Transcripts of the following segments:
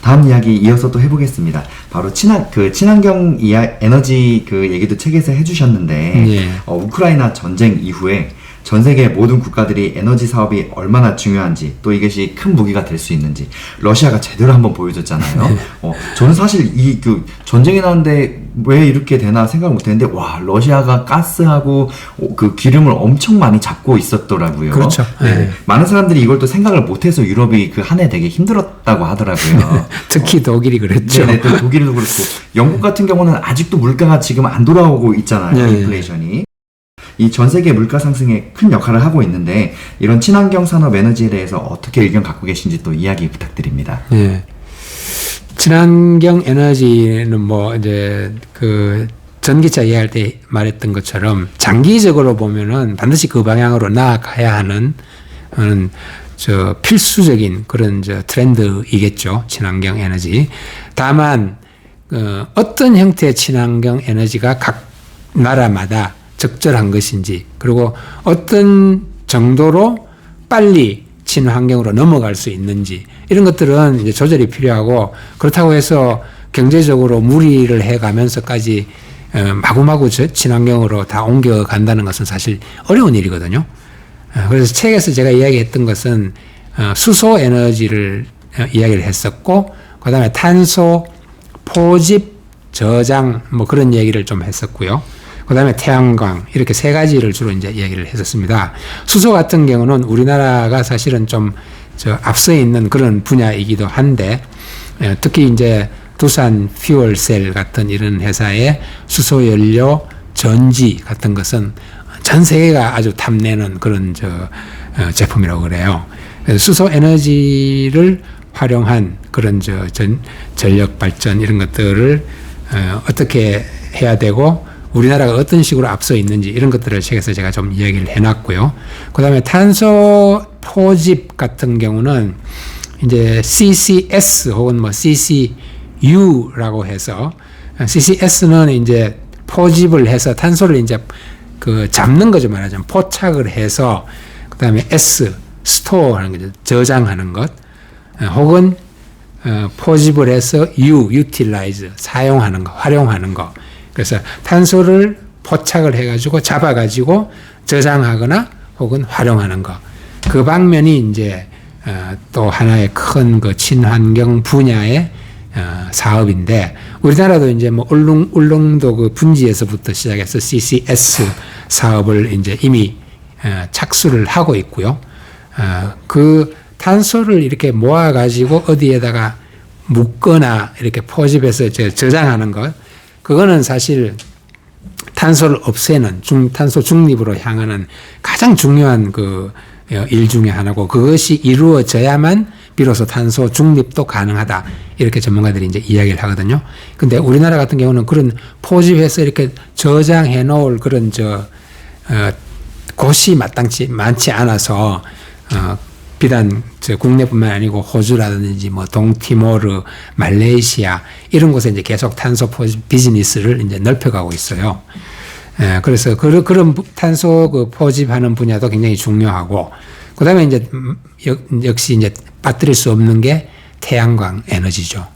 다음 이야기 이어서 또 해보겠습니다. 바로 친환경 에너지 그 얘기도 책에서 해주셨는데, 우크라이나 전쟁 이후에 전 세계 모든 국가들이 에너지 사업이 얼마나 중요한지, 또 이것이 큰 무기가 될 수 있는지 러시아가 제대로 한번 보여줬잖아요. 저는 사실 전쟁이 나는데 왜 이렇게 되나 생각을 못했는데, 와, 러시아가 가스하고 그 기름을 엄청 많이 잡고 있었더라고요. 그렇죠. 네. 많은 사람들이 이걸 또 생각을 못해서 유럽이 그 한 해 되게 힘들었다고 하더라고요. 특히 독일이 그랬죠. 네, 또 독일도 그렇고 영국 같은 경우는 아직도 물가가 지금 안 돌아오고 있잖아요. 인플레이션이. 이 전 세계 물가 상승에 큰 역할을 하고 있는데, 이런 친환경 산업 에너지에 대해서 어떻게 의견 갖고 계신지 또 이야기 부탁드립니다. 네. 친환경 에너지는 뭐 이제 그 전기차 이야기할 때 말했던 것처럼 장기적으로 보면은 반드시 그 방향으로 나아가야 하는 필수적인 그런 트렌드이겠죠. 친환경 에너지. 다만 어떤 형태의 친환경 에너지가 각 나라마다 적절한 것인지, 그리고 어떤 정도로 빨리 친환경으로 넘어갈 수 있는지, 이런 것들은 이제 조절이 필요하고, 그렇다고 해서 경제적으로 무리를 해가면서까지 마구마구 친환경으로 다 옮겨간다는 것은 사실 어려운 일이거든요. 그래서 책에서 제가 이야기했던 것은 수소 에너지를 이야기를 했었고, 그 다음에 탄소 포집 저장 뭐 그런 얘기를 좀 했었고요. 그 다음에 태양광, 이렇게 세 가지를 주로 이제 이야기를 했었습니다. 수소 같은 경우는 우리나라가 사실은 좀 앞서 있는 그런 분야이기도 한데, 특히 이제 두산 퓨얼셀 같은 이런 회사의 수소 연료 전지 같은 것은 전 세계가 아주 탐내는 그런 제품이라고 그래요. 그래서 수소 에너지를 활용한 그런 전력 발전 이런 것들을 어떻게 해야 되고, 우리나라가 어떤 식으로 앞서 있는지 이런 것들을 책에서 제가 좀 이야기를 해놨고요. 그 다음에 탄소 포집 같은 경우는 이제 CCS 혹은 뭐 CCU라고 해서, CCS는 이제 포집을 해서 탄소를 이제 잡는 거죠, 말하자면. 포착을 해서, 그 다음에 S, 스토어하는 거죠. 저장하는 것. 혹은 포집을 해서 U, utilize, 사용하는 거, 활용하는 거. 그래서 탄소를 포착을 해가지고 잡아가지고 저장하거나 혹은 활용하는 거. 그 방면이 이제 또 하나의 큰 그 친환경 분야의 사업인데, 우리나라도 이제 뭐 울릉도 그 분지에서부터 시작해서 CCS 사업을 이제 이미 착수를 하고 있고요. 그 탄소를 이렇게 모아가지고 어디에다가 묻거나 이렇게 포집해서 저장하는 것, 그거는 사실 탄소를 없애는 탄소 중립으로 향하는 가장 중요한 그 일 중에 하나고, 그것이 이루어져야만 비로소 탄소 중립도 가능하다, 이렇게 전문가들이 이제 이야기를 하거든요. 근데 우리나라 같은 경우는 그런 포집해서 이렇게 저장해 놓을 그런 곳이 많지 않아서, 비단 국내뿐만 아니고 호주라든지 뭐 동티모르, 말레이시아 이런 곳에 이제 계속 탄소 포집 비즈니스를 이제 넓혀가고 있어요. 그래서 그런 탄소 포집하는 분야도 굉장히 중요하고, 그다음에 이제 역시 이제 빠뜨릴 수 없는 게 태양광 에너지죠.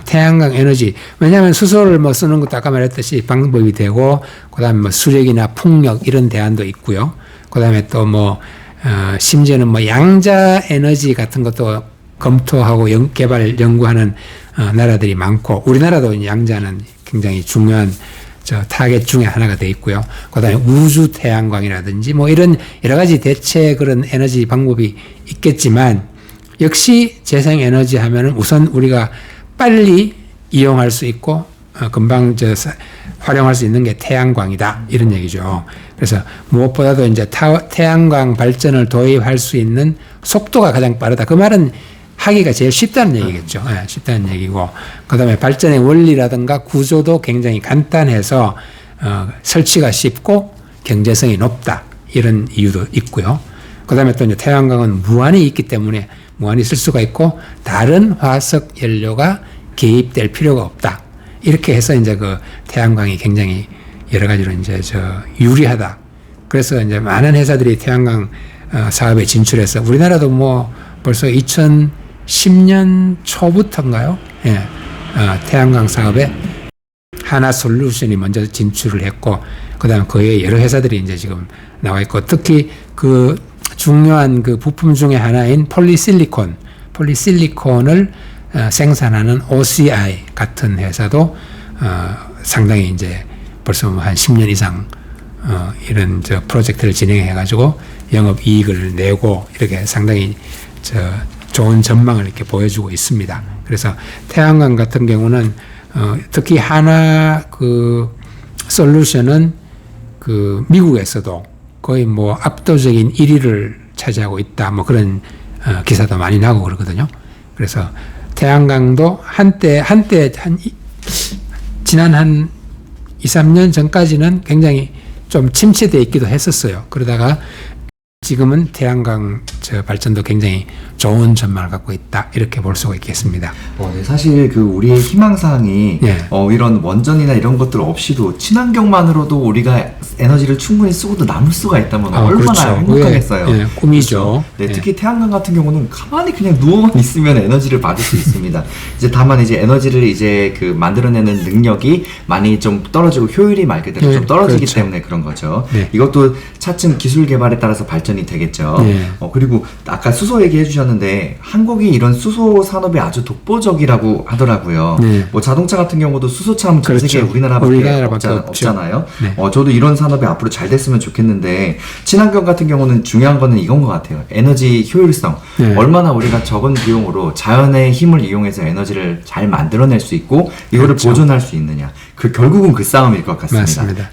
태양광 에너지, 왜냐하면 수소를 뭐 쓰는 것도 아까 말했듯이 방법이 되고, 그다음에 뭐 수력이나 풍력 이런 대안도 있고요. 그다음에 또 뭐 심지어는 뭐 양자 에너지 같은 것도 검토하고 개발 연구하는 나라들이 많고, 우리나라도 양자는 굉장히 중요한 타겟 중에 하나가 돼 있고요. 그다음에 우주 태양광이라든지 뭐 이런 여러 가지 대체 그런 에너지 방법이 있겠지만, 역시 재생 에너지 하면은 우선 우리가 빨리 이용할 수 있고 금방 활용할 수 있는 게 태양광이다, 이런 얘기죠. 그래서 무엇보다도 이제 태양광 발전을 도입할 수 있는 속도가 가장 빠르다. 그 말은 하기가 제일 쉽다는 얘기겠죠. 네, 쉽다는 얘기고, 그다음에 발전의 원리라든가 구조도 굉장히 간단해서 설치가 쉽고 경제성이 높다, 이런 이유도 있고요. 그다음에 또 이제 태양광은 무한히 있기 때문에 무한히 쓸 수가 있고, 다른 화석 연료가 개입될 필요가 없다. 이렇게 해서 이제 그 태양광이 굉장히 여러 가지로 이제 유리하다. 그래서 이제 많은 회사들이 태양광 사업에 진출해서, 우리나라도 뭐 벌써 10년 초부터인가요? 예, 태양광 사업에 하나솔루션이 먼저 진출을 했고, 그다음 그에 여러 회사들이 이제 지금 나와 있고, 특히 그 중요한 그 부품 중에 하나인 폴리실리콘을 생산하는 OCI 같은 회사도 상당히 이제 벌써 한 10년 이상 이런 저 프로젝트를 진행해 가지고 영업 이익을 내고 이렇게 상당히 좋은 전망을 이렇게 보여주고 있습니다. 그래서 태양광 같은 경우는 특히 하나 그 솔루션은 그 미국에서도 거의 뭐 압도적인 1위를 차지하고 있다, 뭐 그런 기사도 많이 나고 그러거든요. 그래서 태양광도 한때 지난 한 2, 3년 전까지는 굉장히 좀 침체되어 있기도 했었어요. 그러다가 지금은 태양광 발전도 굉장히 좋은 전망을 갖고 있다, 이렇게 볼 수가 있겠습니다. 네, 사실 그 우리의 희망사항이 이런 원전이나 이런 것들 없이도 친환경만으로도 우리가 에너지를 충분히 쓰고도 남을 수가 있다면 얼마나 그렇죠. 행복하겠어요. 꿈이죠. 그렇죠? 네, 특히 태양광 같은 경우는 가만히 그냥 누워만 있으면 에너지를 받을 수 있습니다. 이제 다만 이제 에너지를 이제 그 만들어내는 능력이 많이 좀 떨어지고 효율이 말 그대로 좀 떨어지기 그렇죠. 때문에 그런 거죠. 이것도 차츰 기술 개발에 따라서 발전이 되겠죠. 그리고 아까 수소 얘기해 주셨는데 한국이 이런 수소 산업이 아주 독보적이라고 하더라고요. 뭐 자동차 같은 경우도 수소참 전 세계 우리나라밖에 없잖아요. 저도 이런 산업이 앞으로 잘 됐으면 좋겠는데, 친환경 같은 경우는 중요한 거는 이건 것 같아요. 에너지 효율성. 얼마나 우리가 적은 비용으로 자연의 힘을 이용해서 에너지를 잘 만들어낼 수 있고 이거를 보존할 수 있느냐. 결국은 그 싸움일 것 같습니다. 맞습니다.